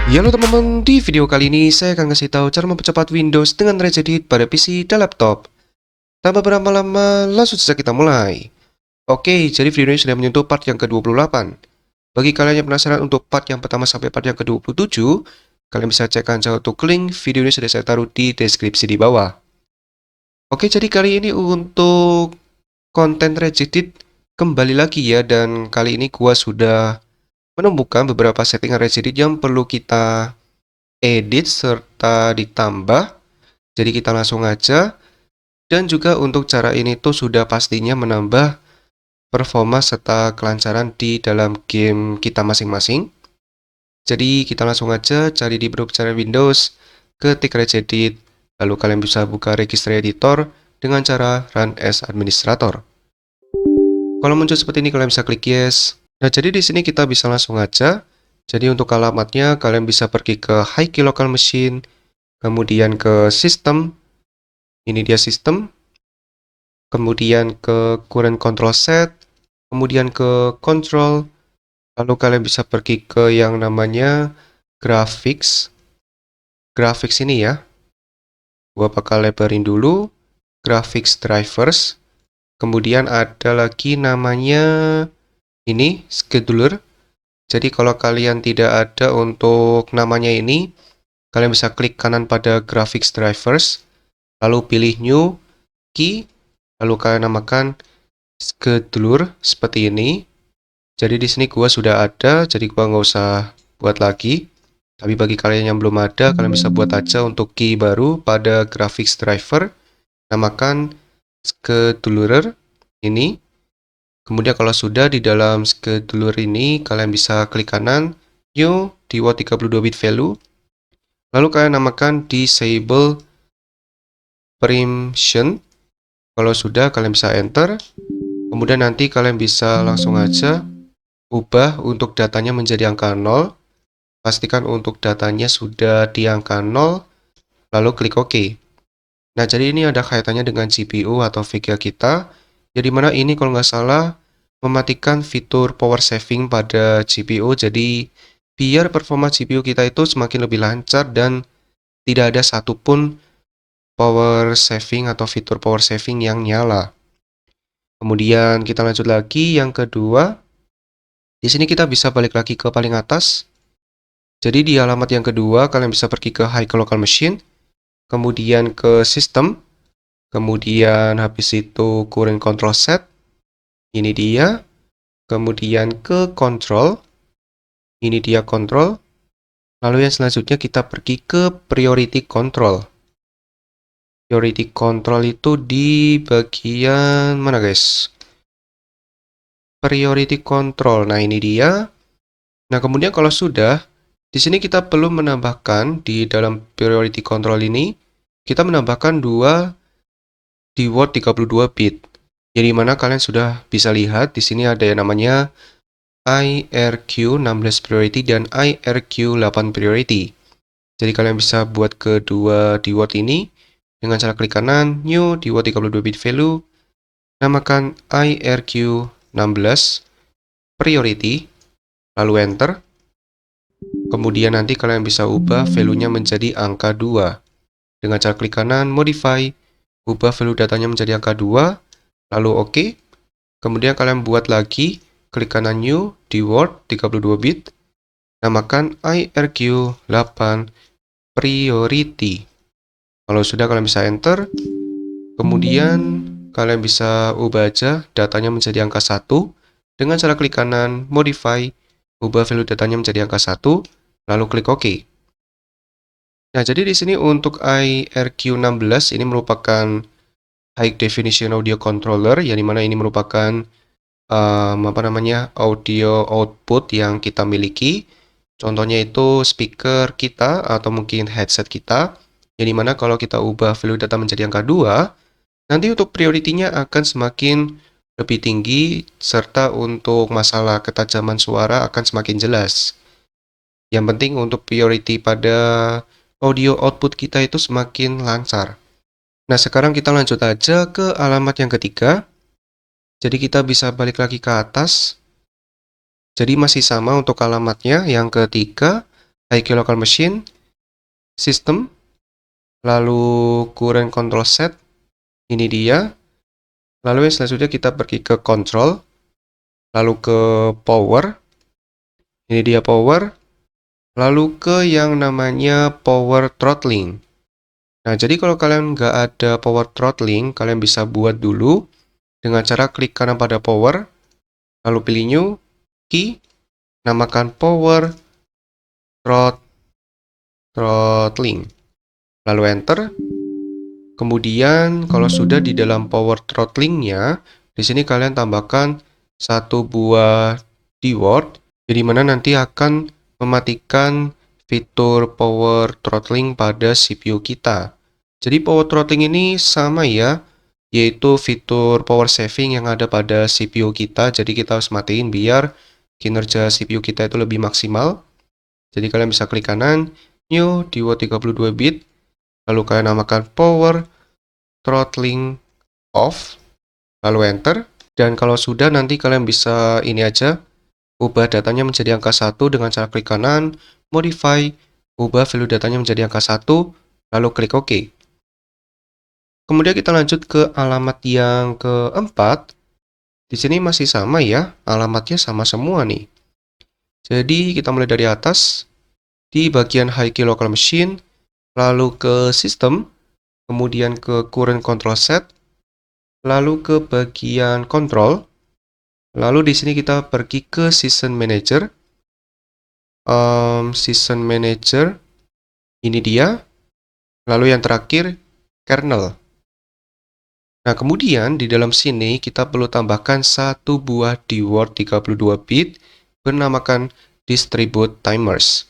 Ya halo teman-teman, di video kali ini saya akan kasih tahu cara mempercepat Windows dengan Regedit pada PC dan laptop. Tanpa berlama-lama, langsung saja kita mulai. Oke, jadi video ini sudah menyentuh part yang ke-28. Bagi kalian yang penasaran untuk part yang pertama sampai part yang ke-27, kalian bisa cek aja untuk link video ini sudah saya taruh di deskripsi di bawah. Oke, jadi kali ini untuk konten Regedit kembali lagi ya, dan kali ini gua sudah menemukan beberapa settingan Regedit yang perlu kita edit serta ditambah. Jadi kita langsung aja. Dan juga untuk cara ini tuh sudah pastinya menambah performa serta kelancaran di dalam game kita masing-masing. Jadi kita langsung aja cari di pencarian Windows, ketik Regedit, lalu kalian bisa buka Registry Editor dengan cara Run as Administrator. Kalau muncul seperti ini kalian bisa klik Yes. Nah, jadi di sini kita bisa langsung aja. Jadi untuk alamatnya kalian bisa pergi ke High-Key Local Machine, kemudian ke System, ini dia System, kemudian ke Current Control Set, kemudian ke Control, lalu kalian bisa pergi ke yang namanya Graphics. Graphics ini ya, gua bakal lebarin dulu, Graphics Drivers, kemudian ada lagi namanya ini Scheduler. Jadi kalau kalian tidak ada untuk namanya ini, kalian bisa klik kanan pada Graphics Drivers, lalu pilih New Key, lalu kalian namakan Scheduler seperti ini. Jadi di sini gua sudah ada, jadi gua nggak usah buat lagi. Tapi bagi kalian yang belum ada, kalian bisa buat aja untuk key baru pada Graphics Driver, namakan Scheduler ini. Kemudian kalau sudah di dalam Scheduler ini, kalian bisa klik kanan, New di Word 32-bit value, lalu kalian namakan Disable Preemption. Kalau sudah, kalian bisa enter. Kemudian nanti kalian bisa langsung aja ubah untuk datanya menjadi angka 0. Pastikan untuk datanya sudah di angka 0, lalu klik OK. Nah, jadi ini ada kaitannya dengan GPU atau VGA kita, jadi mana ini kalau nggak salah mematikan fitur power saving pada GPU, jadi biar performa GPU kita itu semakin lebih lancar dan tidak ada satupun power saving atau fitur power saving yang nyala. Kemudian kita lanjut lagi, yang kedua, di sini kita bisa balik lagi ke paling atas. Jadi di alamat yang kedua, kalian bisa pergi ke High-Key Local Machine, kemudian ke System, kemudian habis itu Current Control Set, ini dia, kemudian ke Control, ini dia Control, lalu yang selanjutnya kita pergi ke Priority Control. Priority Control itu di bagian mana guys? Priority Control, nah ini dia. Nah kemudian kalau sudah, di sini kita perlu menambahkan di dalam Priority Control ini, kita menambahkan 2 di Word 32-bit. Jadi mana kalian sudah bisa lihat di sini ada yang namanya IRQ16 priority dan IRQ8 priority. Jadi kalian bisa buat kedua di Word ini dengan cara klik kanan, New di Word 32-bit value, namakan IRQ16 priority, lalu enter. Kemudian nanti kalian bisa ubah value-nya menjadi angka 2. Dengan cara klik kanan, modify, ubah value datanya menjadi angka 2, lalu OK. Kemudian kalian buat lagi, klik kanan New di Word 32-bit, namakan IRQ8 Priority. Kalau sudah kalian bisa enter, kemudian kalian bisa ubah aja datanya menjadi angka 1, dengan cara klik kanan, modify, ubah value datanya menjadi angka 1, lalu klik OK. Nah, jadi di sini untuk IRQ16 ini merupakan High Definition Audio Controller, yang dimana ini merupakan audio output yang kita miliki. Contohnya itu speaker kita atau mungkin headset kita, yang dimana kalau kita ubah value data menjadi angka 2, nanti untuk prioritinya akan semakin lebih tinggi, serta untuk masalah ketajaman suara akan semakin jelas. Yang penting untuk priority pada audio output kita itu semakin lancar. Nah, sekarang kita lanjut aja ke alamat yang ketiga. Jadi kita bisa balik lagi ke atas. Jadi masih sama untuk alamatnya yang ketiga. high key local machine, system, lalu current control set, ini dia. Lalu yang selanjutnya kita pergi ke control, lalu ke power, ini dia power, lalu ke yang namanya power throttling. Nah, jadi kalau kalian nggak ada power throttling, kalian bisa buat dulu dengan cara klik kanan pada power, lalu pilih new, key, namakan power throttling, lalu enter. Kemudian kalau sudah di dalam power throttlingnya, di sini kalian tambahkan satu buah DWORD, di mana nanti akan mematikan fitur power throttling pada CPU kita. Jadi power throttling ini sama ya, yaitu fitur power saving yang ada pada CPU kita. Jadi kita harus matiin biar kinerja CPU kita itu lebih maksimal. Jadi kalian bisa klik kanan, new DWORD 32 bit, lalu kalian namakan power throttling off, lalu enter. Dan kalau sudah, nanti kalian bisa ini aja, ubah datanya menjadi angka 1 dengan cara klik kanan, modify, ubah value datanya menjadi angka 1, lalu klik OK. Kemudian kita lanjut ke alamat yang keempat. Di sini masih sama ya, alamatnya sama semua nih. Jadi kita mulai dari atas, di bagian high key local machine, lalu ke system, kemudian ke current control set, lalu ke bagian control, lalu di sini kita pergi ke season manager. Season manager, ini dia. Lalu yang terakhir, kernel. Nah, kemudian di dalam sini kita perlu tambahkan satu buah DWORD 32 bit bernamakan distribute timers.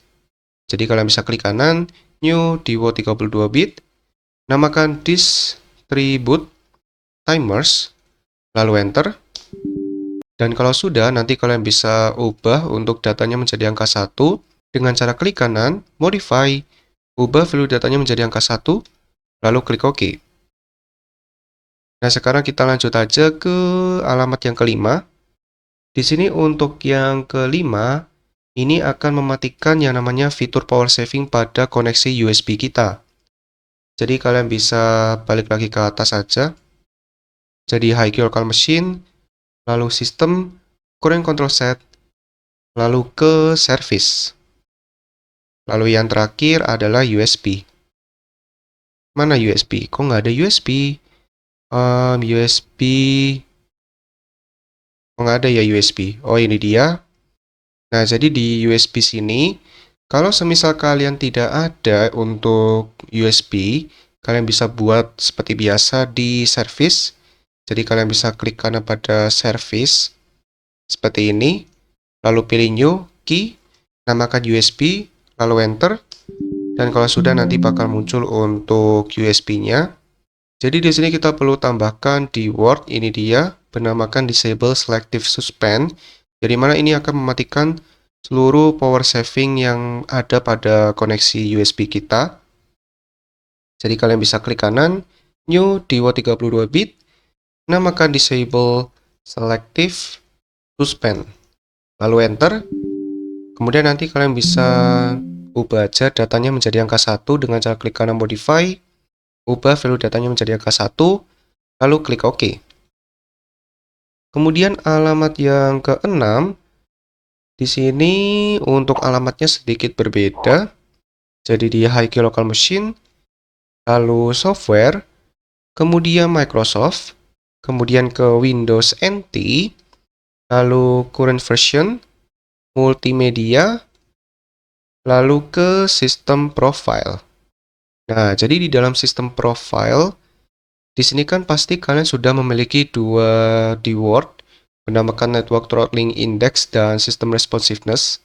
Jadi kalian bisa klik kanan, new DWORD 32 bit, namakan distribute timers, lalu enter. Dan kalau sudah, nanti kalian bisa ubah untuk datanya menjadi angka 1 dengan cara klik kanan, modify, ubah value datanya menjadi angka 1, lalu klik OK. Nah, sekarang kita lanjut aja ke alamat yang kelima. Di sini untuk yang kelima, ini akan mematikan yang namanya fitur power saving pada koneksi USB kita. Jadi kalian bisa balik lagi ke atas saja. Jadi high key local machine, lalu sistem, current control set, lalu ke service. Lalu yang terakhir adalah USB. Mana USB? Kok nggak ada USB? USB. Oh, nggak ada ya USB. Oh, ini dia. Nah, jadi di USB sini, kalau semisal kalian tidak ada untuk USB, kalian bisa buat seperti biasa di service. Jadi kalian bisa klik kanan pada service, seperti ini. Lalu pilih new, key, namakan USB, lalu enter. Dan kalau sudah, nanti bakal muncul untuk USB-nya. Jadi di sini kita perlu tambahkan DWORD, ini dia, bernamakan Disable Selective Suspend, jadi mana ini akan mematikan seluruh power saving yang ada pada koneksi USB kita. Jadi kalian bisa klik kanan, new DWORD 32 bit, namakan Disable Selective Suspend, lalu enter. Kemudian nanti kalian bisa ubah aja datanya menjadi angka 1 dengan cara klik kanan modify, ubah value datanya menjadi angka 1, lalu klik OK. Kemudian alamat yang keenam, di sini untuk alamatnya sedikit berbeda. Jadi di high key local machine, lalu software, kemudian Microsoft, kemudian ke Windows NT, lalu current version, multimedia, lalu ke sistem profile. Nah, jadi di dalam sistem profile, di sini kan pasti kalian sudah memiliki dua DWORD, bernamakan Network Throttling Index dan System Responsiveness.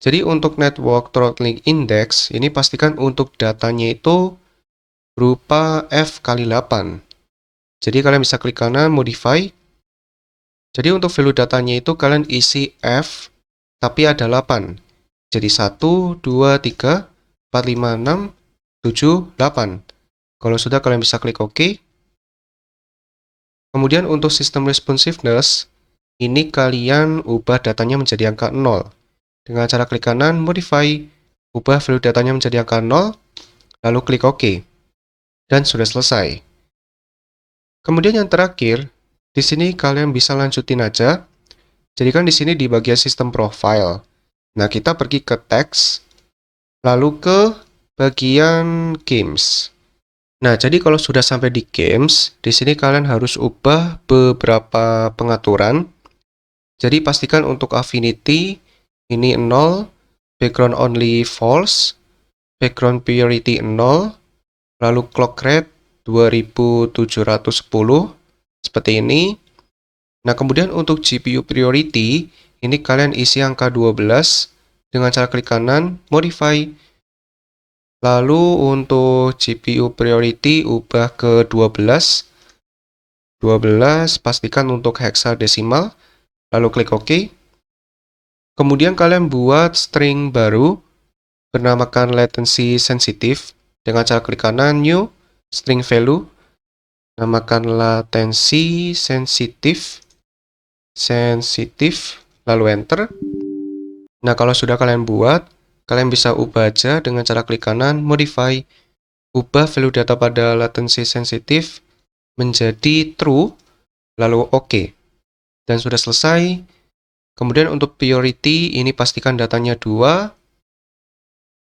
Jadi untuk Network Throttling Index, ini pastikan untuk datanya itu berupa F kali 8. Jadi kalian bisa klik kanan, modify. Jadi untuk value datanya itu kalian isi F, tapi ada 8. Jadi 1, 2, 3, 4, 5, 6, 7, 8. Kalau sudah, kalian bisa klik OK. Kemudian untuk sistem responsiveness, ini kalian ubah datanya menjadi angka 0. Dengan cara klik kanan, modify, ubah value datanya menjadi angka 0, lalu klik OK. Dan sudah selesai. Kemudian yang terakhir, di sini kalian bisa lanjutin aja. Jadi kan di sini di bagian sistem profile. Nah, kita pergi ke teks, lalu ke bagian games. Nah, jadi kalau sudah sampai di games, di sini kalian harus ubah beberapa pengaturan. Jadi pastikan untuk affinity ini 0, background only false, background priority 0, lalu clock rate 2710 seperti ini. Nah, kemudian untuk GPU priority ini kalian isi angka 12 dengan cara klik kanan modify. Lalu untuk GPU priority ubah ke 12. 12 pastikan untuk hexadesimal, lalu klik OK. Kemudian kalian buat string baru bernamakan latency sensitive dengan cara klik kanan new string value, namakan latency sensitive, lalu enter. Nah, kalau sudah kalian buat, kalian bisa ubah aja dengan cara klik kanan modify, ubah value data pada latency sensitive menjadi true, lalu OK. Dan sudah selesai. Kemudian untuk priority ini pastikan datanya 2.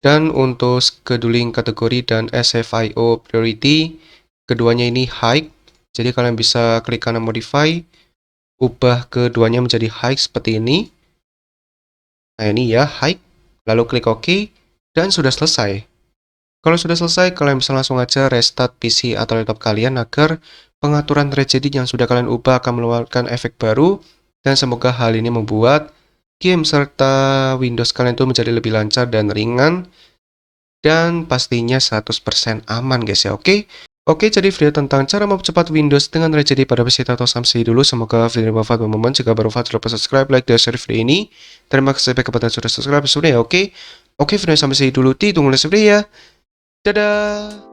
Dan untuk scheduling kategori dan SFIO priority, keduanya ini high. Jadi kalian bisa klik kanan modify, ubah keduanya menjadi high seperti ini. Nah, ini ya high. Lalu klik OK dan sudah selesai. Kalau sudah selesai, kalian bisa langsung aja restart PC atau laptop kalian agar pengaturan regedit yang sudah kalian ubah akan mengeluarkan efek baru. Dan semoga hal ini membuat game serta Windows kalian itu menjadi lebih lancar dan ringan. Dan pastinya 100% aman guys ya, oke? Oke, jadi video tentang cara mempercepat Windows dengan regedit pada PC atau sampai dulu. Semoga video ini bermanfaat teman-teman. Jika bermanfaat, jangan lupa subscribe, like, dan share video ini. Terima kasih kepada sudah subscribe sudah ya, oke? Oke, video sampai sini dulu. Ditunggu next video ya. Dadah!